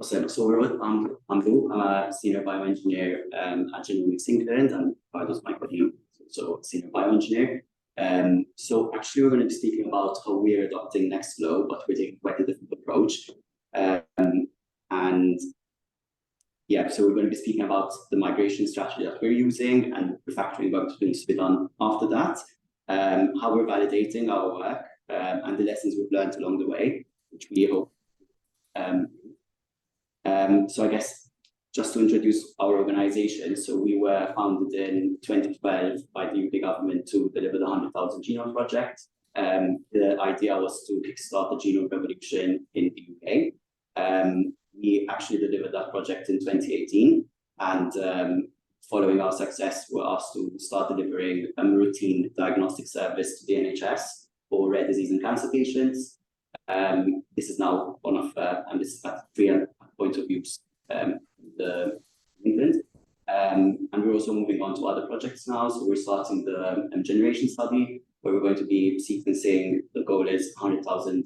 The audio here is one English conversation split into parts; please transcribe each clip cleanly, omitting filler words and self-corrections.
Awesome. So I'm Humberto. I'm a senior bioengineer at Genomics England, and Ricardo's my colleague, so senior bioengineer. So actually, we're going to be speaking about how we're adopting Nextflow, but we're taking quite a different approach. And yeah, so we're going to be speaking about the migration strategy that we're using and refactoring work that needs to be done after that, how we're validating our work, and the lessons we've learned along the way, which we hope. So I guess just to introduce our organization, so we were founded in 2012 by the UK government to deliver the 100,000 genome project. The idea was to kickstart the genome revolution in the UK. We actually delivered that project in 2018, and following our success, we're asked to start delivering a routine diagnostic service to the NHS for rare disease and cancer patients. This is now one of, and this is at 3 points of use in England. And we're also moving on to other projects now. So we're starting the generation study, where we're going to be sequencing. The goal is 100,000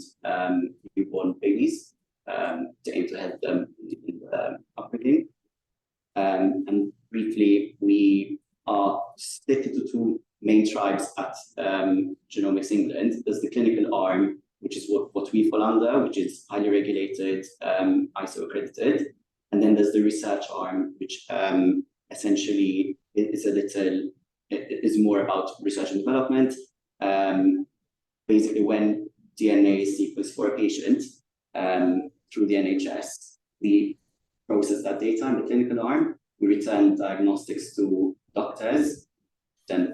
newborn babies to aim to help them in the upbringing. And briefly, we are split into two main tribes at Genomics England. There's the clinical arm, which is what we fall under, which is highly regulated, ISO accredited. And then there's the research arm, which essentially is more about research and development. Basically, when DNA is sequenced for a patient through the NHS, we process that data in the clinical arm. We return diagnostics to doctors. Then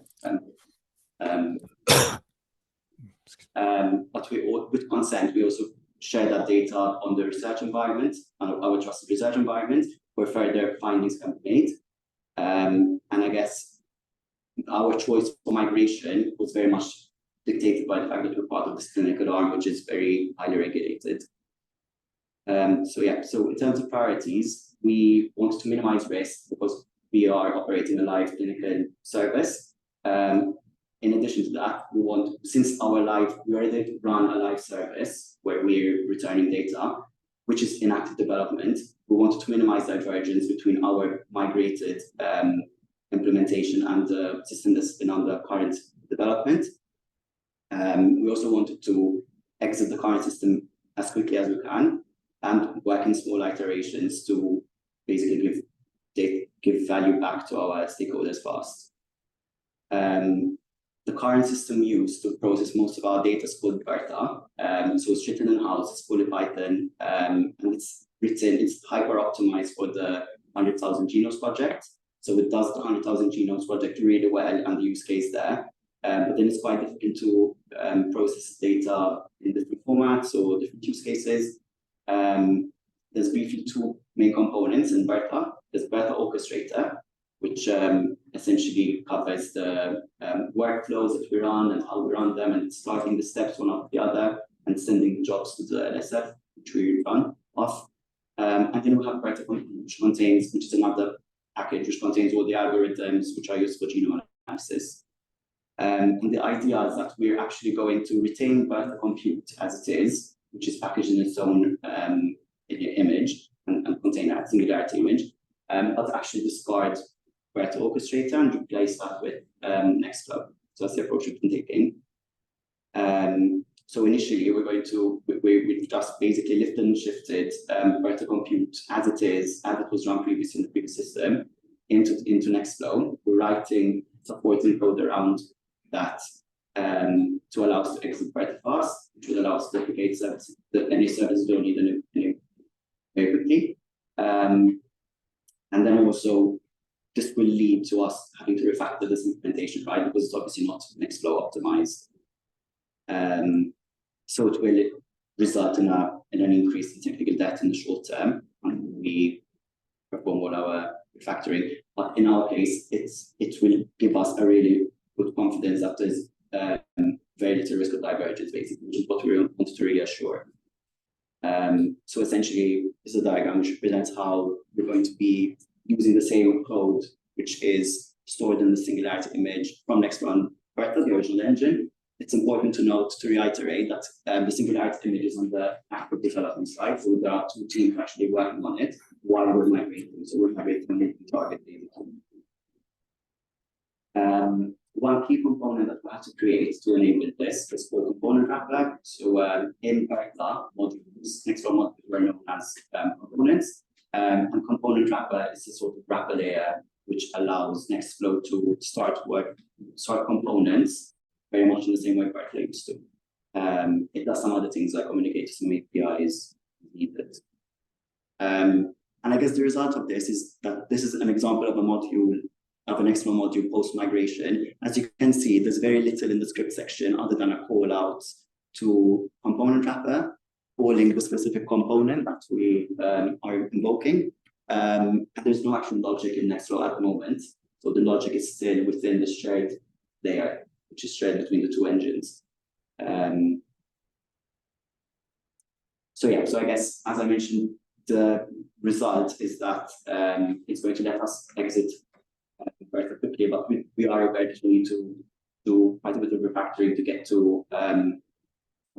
but with consent, we also share that data on the research environment, our trusted research environment, where further findings can be made. And I guess our choice for migration was very much dictated by the fact that we're part of this clinical arm, which is very highly regulated. So in terms of priorities, we want to minimize risk because we are operating a live clinical service. In addition to that, we already run a live service where we're returning data, which is in active development. We wanted to minimize divergence between our migrated implementation and the system that's been under current development. We also wanted to exit the current system as quickly as we can and work in small iterations to basically give value back to our stakeholders fast. The current system used to process most of our data is called Bertha. So it's written in-house, it's fully Python, and it's hyper-optimized for the 100,000 genomes project. So it does the 100,000 genomes project really well and the use case there. But then it's quite difficult to process data in different formats or different use cases. There's briefly two main components in Bertha. There's Bertha Orchestrator, which essentially covers the workflows that we run and how we run them, and starting the steps one after the other and sending the jobs to the LSF, which we run off. And then we have Bertha, which is another package which contains all the algorithms which are used for genome analysis. And the idea is that we're actually going to retain Bertha compute as it is, which is packaged in its own image and contain a Singularity image, but actually discard Bertha Orchestrator and replace that with Nextflow. So that's the approach we've been taking. So initially, we just basically lifted and shifted Bertha compute as it was run previously in the previous system into Nextflow. We're writing supporting code around that to allow us to exit Bertha fast, which will allow us to replicate services that any services don't need any very quickly. And then also, this will lead to us having to refactor this implementation, right? Because it's obviously not Nextflow optimized. So it will result in an increase in technical debt in the short term when we perform all our refactoring. But in our case, it will give us a really good confidence that there's very little risk of divergence, basically, which is what we want to reassure. So essentially, this is a diagram which represents how we're going to be using the same code, which is stored in the Singularity image from Nextflow and Bertha, the original engine. it's important to note, to reiterate, that the Singularity image is on the active development side. So there are 2 teams actually working on it while we're migrating. So we're migrating on the target data. One key component that we had to create to enable this is called component wrapper. So in Bertha modules, Nextflow modules were known as components, and component wrapper is a sort of wrapper layer which allows Nextflow to start components very much in the same way Bertha used to. It does some other things like communicate to some APIs needed. And I guess the result of this is that this is an example of a module, of an Nextflow module post-migration. As you can see, there's very little in the script section other than a call out to component wrapper, calling the specific component that we are invoking. And there's no actual logic in Nextflow at the moment. So the logic is still within the shared layer, which is shared between the 2 engines. So I guess, as I mentioned, the result is that it's going to let us exit very quickly, but we are aware that we need to do quite a bit of refactoring to get to a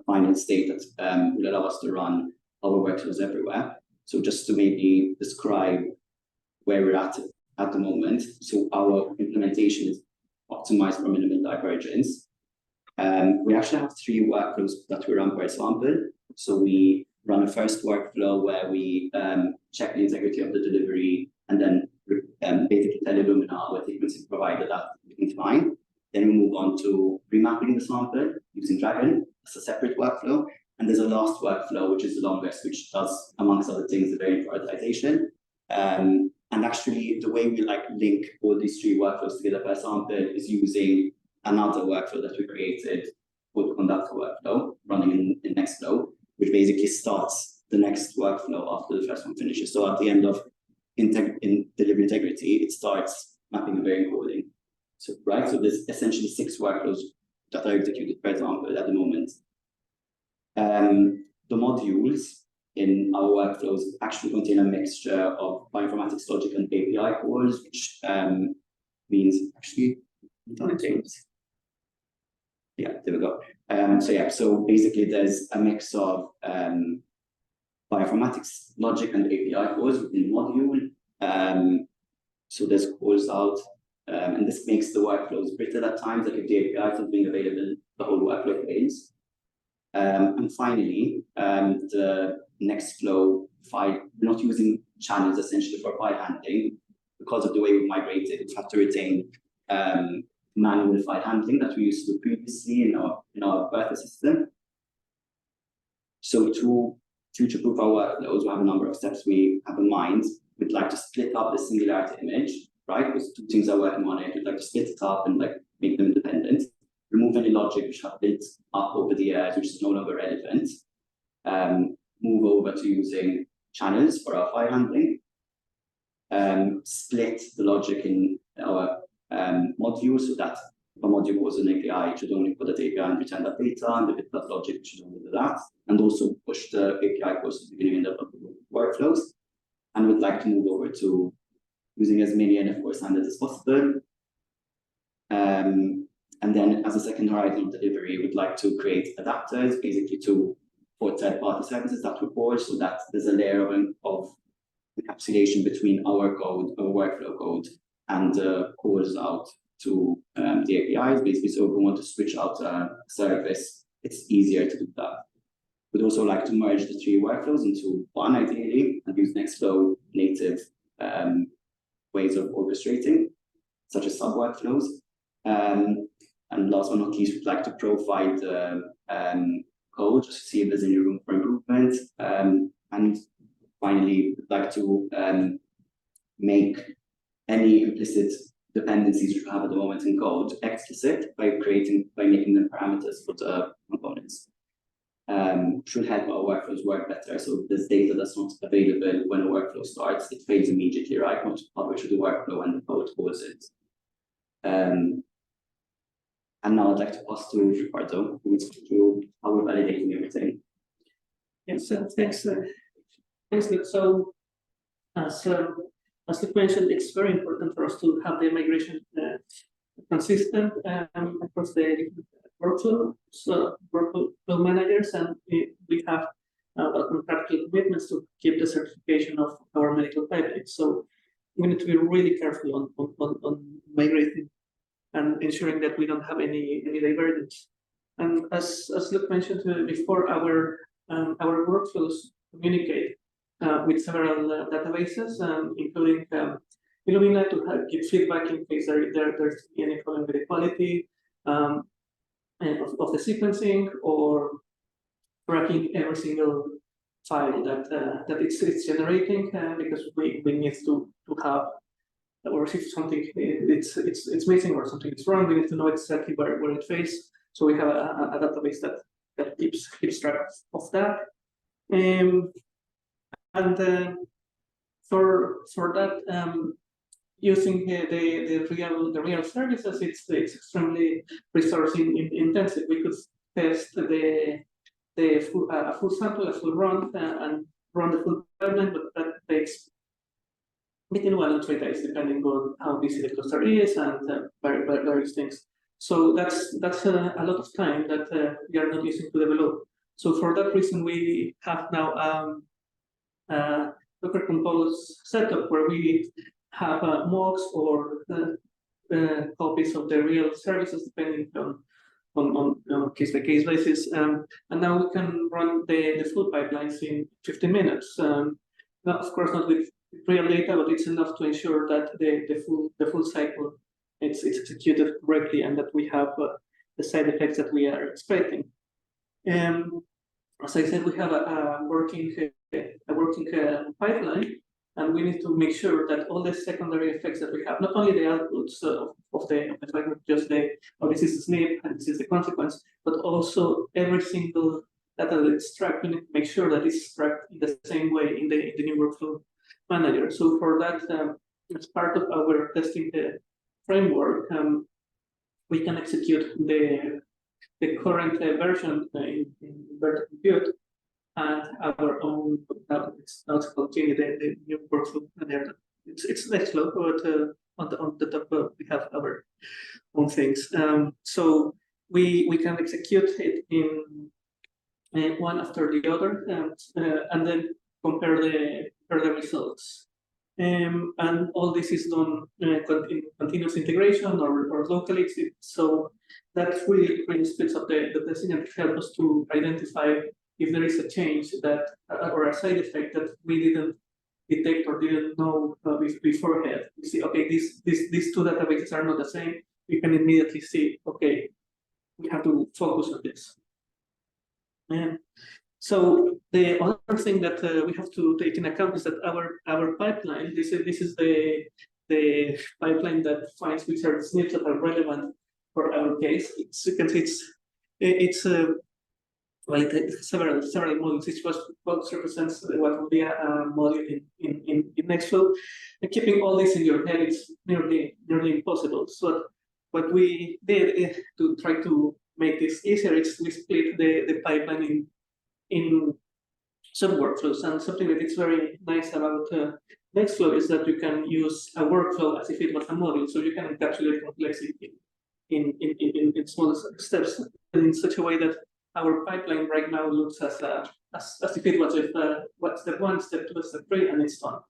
final state that will allow us to run our workflows everywhere. So just to maybe describe where we're at the moment. So our implementation is optimized for minimal divergence. We actually have 3 workflows that we run per sample. So we run a first workflow where we check the integrity of the delivery and then basically tell Illumina what frequency provider that we can find. Then we move on to remapping the sample using Dragon. That's a separate workflow. And there's a last workflow, which is the longest, which does, amongst other things, the variant prioritization. And actually, the way we link all these 3 workflows together per sample is using another workflow that we created called conductor workflow running in Nextflow, which basically starts the next workflow after the first one finishes. So at the end of in delivery integrity, it starts mapping and variant coding. So there's essentially 6 workflows that are executed per sample at the moment. The modules in our workflows actually contain a mixture of bioinformatics logic and API calls, which means actually, yeah, there we go. So basically there's a mix of bioinformatics logic and API calls within the module. So there's calls out, and this makes the workflows brittle at times. Like if the API is not being available, the whole workflow fails. And finally, the Nextflow file, we're not using channels essentially for file handling. Because of the way we migrated, we have to retain manual file handling that we used to do previously in our Bertha system. So to future-proof our workflows, we have a number of steps we have in mind. We'd like to split up the Singularity image, right? Because 2 teams are working on it. We'd like to split it up and make them independent. Remove any logic which have built up over the years, which is no longer relevant. Move over to using channels for our file handling. Split the logic in our module so that if a module calls an API, it should only put that API and return that data, and if it does logic, it should only do that. And also push the API calls to the beginning of the workflows. And we'd like to move over to using as many NF4 standards as possible. And then as a second horizon of delivery, we'd like to create adapters, basically for third-party services that we call, so that there's a layer of encapsulation between our code, our workflow code, and calls out to the APIs, basically. So if we want to switch out a service, it's easier to do that. We'd also like to merge the 3 workflows into one, ideally, and use Nextflow native ways of orchestrating, such as sub-workflows. And last but not least, we'd like to profile the code just to see if there's any room for improvement. And finally, we'd like to make any implicit dependencies which we have at the moment in code explicit by making them parameters for the components. Should help our workflows work better. So if there's data that's not available when a workflow starts, it fails immediately, right? Not publish the workflow and the code calls it. And now I'd like to pass to Ricardo, who will speak to how we're validating everything. Yes, thanks. Thanks, Luke. So, as Luke mentioned, it's very important for us to have the migration consistent across the workflow managers, and we have practical commitments to keep the certification of our medical pipelines. So we need to be really careful on migrating and ensuring that we don't have any divergence. And as Luke mentioned before, our workflows communicate with several databases, including Illumina to give feedback in case there's any problem with the quality of the sequencing, or tracking every single file that it's generating, because we need to have, or if something it's missing or something is wrong, we need to know exactly where it fails. So we have a database that keeps track of that. For that, using the real services, it's extremely resource intensive. We could test a full sample, a full run, and run the full pipeline, but that takes between 1 and 3 days, depending on how busy the cluster is and various things. So that's a lot of time that we are not using to develop. So for that reason, we have now Docker Compose setup where we have mocks or copies of the real services, depending on case-by-case basis, and now we can run the full pipelines in 15 minutes. Not, of course, not with real data, but it's enough to ensure that the full cycle it's executed correctly and that we have the side effects that we are expecting. As I said, we have a working pipeline, and we need to make sure that all the secondary effects that we have, not only the outputs of the pipeline, just this is the SNP and this is the consequence, but also every single data that is tracked, we need to make sure that it's tracked in the same way in the new workflow manager. So for that, as part of our testing framework, we can execute the current version in Bertha Compute and our own. It's not continue the new workflow manager. It's Nextflow, but on the top we have our own things. So we can execute it in one after the other, and then compare the results. And all this is done in continuous integration or locally. So that really speeds up the testing and helps us to identify if there is a change that or a side effect that we didn't detect or didn't know beforehand. We see, okay, these two databases are not the same. We can immediately see, okay, we have to focus on this. And so the other thing that we have to take into account is that our pipeline, this is the pipeline that finds which are the SNPs that are relevant for our case. You can see it's well, it has several modules. Each box represents what would be a module in Nextflow. And keeping all this in your head is nearly impossible. So what we did to try to make this easier is we split the pipeline in sub-workflows. And something that is very nice about Nextflow is that you can use a workflow as if it was a module. So you can encapsulate complexity in small steps in such a way that our pipeline right now looks as if it was what step 1, step 2, step 3, and it's done.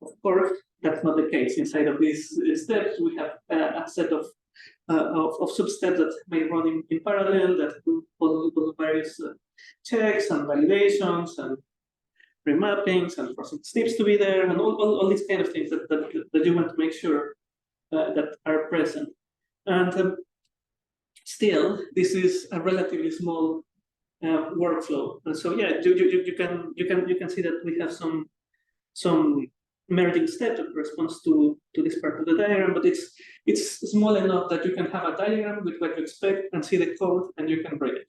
Of course, that's not the case. Inside of these steps, we have a set of sub-steps that may run in parallel that do all various checks and validations and remappings and for some SNPs to be there and all these kind of things that you want to make sure that are present. And still, this is a relatively small workflow. And so yeah, you can see that we have some merging step that corresponds to this part of the diagram, but it's small enough that you can have a diagram with what you expect and see the code and you can break it.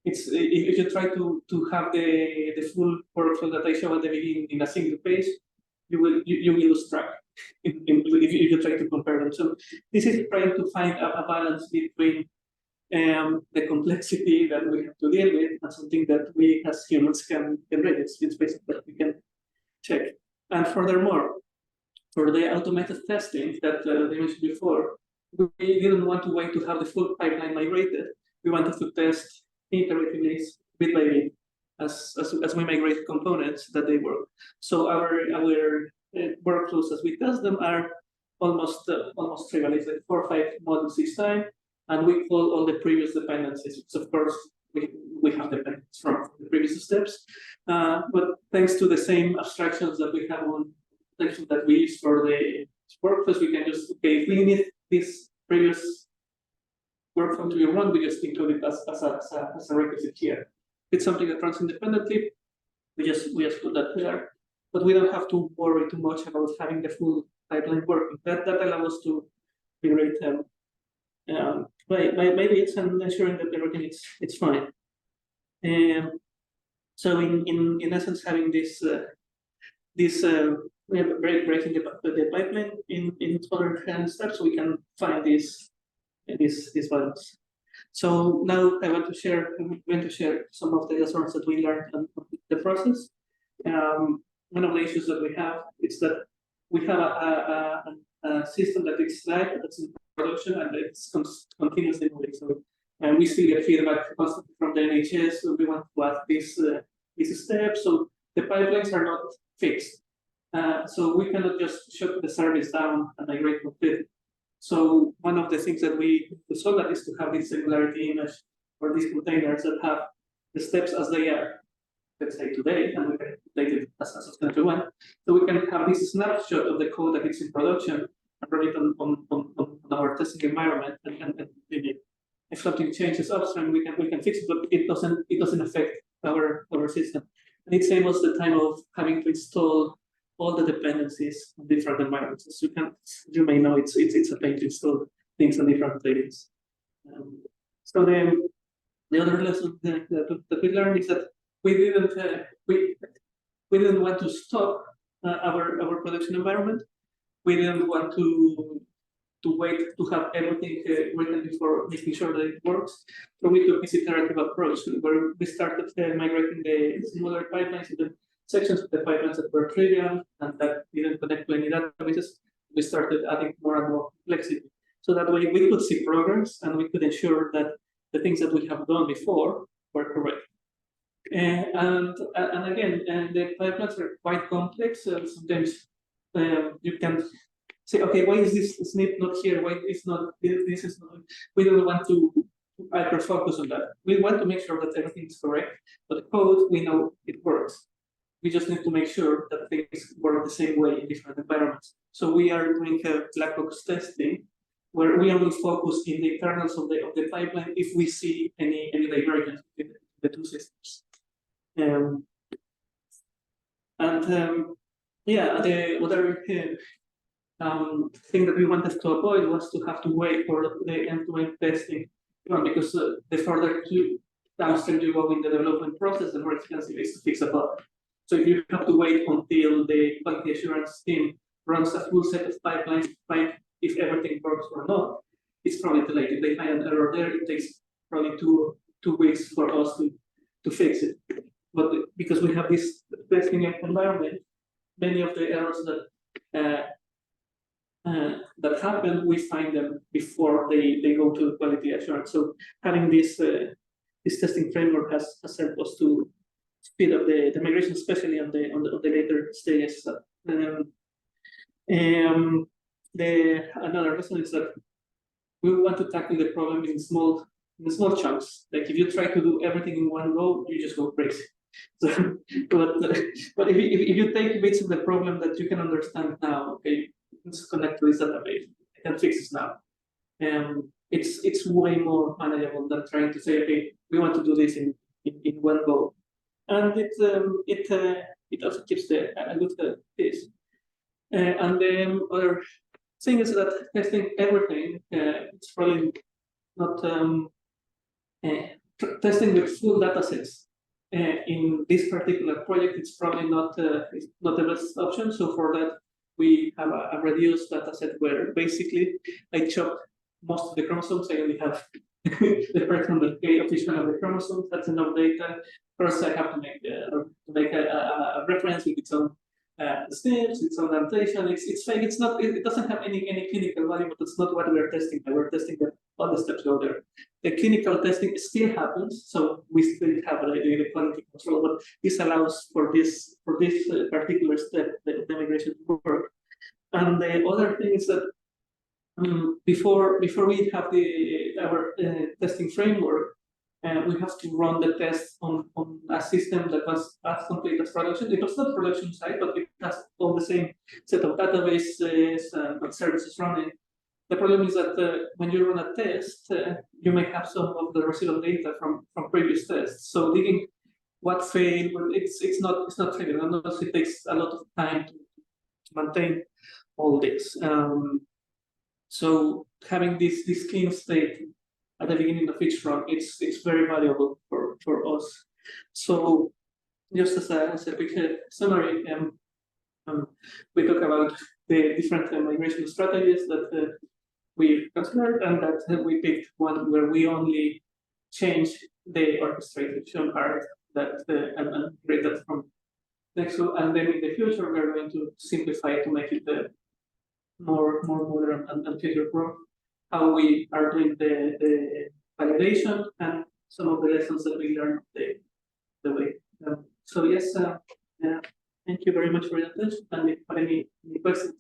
It's if you try to have the full workflow that I showed at the beginning in a single page, you will lose track if you try to compare them. So this is trying to find a balance between the complexity that we have to deal with and something that we as humans can read. It's basically that we can check. And furthermore, for the automated testing that they mentioned before, we didn't want to wait to have the full pipeline migrated. we wanted to test iteratively, bit by bit, as we migrate components that they work. So our workflows as we test them are almost trivial. It's like 4 or 5 modules each time, and we call all the previous dependencies. So of course we have dependencies from the previous steps, but thanks to the same abstractions that we have on that we use for the workflows, we can just if we need this previous workflow to be run, we just include it as a requisite here. If it's something that runs independently, we just put that there. But we don't have to worry too much about having the full pipeline working. That allows us to migrate them by bits and ensuring that everything it's fine. So in essence, having this we have breaking the pipeline in other steps, so we can find these values. So now I'm going to share some of the lessons that we learned on the process. One of the issues that we have is that we have a system that is live, that's in production, and it's continuously moving. So we still get feedback constantly from the NHS. So we want to add these steps. So the pipelines are not fixed. So we cannot just shut the service down and migrate completely. So one of the things that we saw that is to have this Singularity image or these containers that have the steps as they are, let's say today, and we can update it as of 2021. So we can have this snapshot of the code that is in production and run it on our testing environment, and if something changes upstream, we can fix it, but it doesn't affect our system. And it saves us the time of having to install all the dependencies on different environments. As you may know, it's a pain to install things on different places. So the other lesson that we learned is that we didn't want to stop our production environment. We didn't want to wait to have everything written before making sure that it works. So we took this iterative approach where we started migrating the similar pipelines into sections of the pipelines that were trivial and that didn't connect to any databases. We started adding more and more complexity. So that way we could see progress and we could ensure that the things that we have done before were correct. And again, the pipelines are quite complex. Sometimes you can say, okay, why is this SNP not here? Why is not this is not? We don't want to hyper focus on that. We want to make sure that everything is correct, but the code, we know it works. We just need to make sure that things work the same way in different environments. So we are doing a black box testing where we only focus in the kernels of the pipeline if we see any divergence between the two systems. Yeah, the other thing that we wanted to avoid was to have to wait for the end-to-end testing, because the further downstream you go in the development process, the more expensive it is to fix a bug. So if you have to wait until the quality assurance team runs a full set of pipelines to find if everything works or not, it's probably too late. If they find an error there, it takes probably two weeks for us to fix it. But because we have this testing environment, many of the errors that happen, we find them before they go to quality assurance. So having this testing framework has helped us to speed up the migration, especially on the later stages. Another reason is that we want to tackle the problem in small chunks. Like if you try to do everything in one go, you just go crazy. So, but if you take bits of the problem that you can understand now, okay, let's connect to this database, I can fix this now. It's way more manageable than trying to say, okay, we want to do this in one go. And it also keeps a good pace. And the other thing is that testing everything, it's probably not testing with full data sets. In this particular project, it's probably not the best option. So for that, we have a reduced data set where basically I chop most of the chromosomes. I only have the percent of each one of the chromosomes. That's enough data. First, I have to make a reference with its own steps, its own annotation. It's fake. It doesn't have any clinical value, but it's not what we're testing. We're testing the all the steps go there. The clinical testing still happens, so we still have the quality control, but this allows for this particular step, the migration to work. And the other thing is that before we have our testing framework, we have to run the test on a system that was as complete as production. It was not production side, but it has all the same set of databases and services running. The problem is that when you run a test, you may have some of the residual data from previous tests. So digging what failed, well, it's not trivial, and also it takes a lot of time to maintain all this. So having this clean state at the beginning of each run, it's very valuable for us. So just as a quick summary, we talk about the different migration strategies that we considered, and that we picked one where we only change the orchestration part that and create that from Nextflow, and then in the future we're going to simplify it to make it more modern and future-proof. How we are doing the validation and some of the lessons that we learned the way. So yes, thank you very much for your attention. And if you have any questions.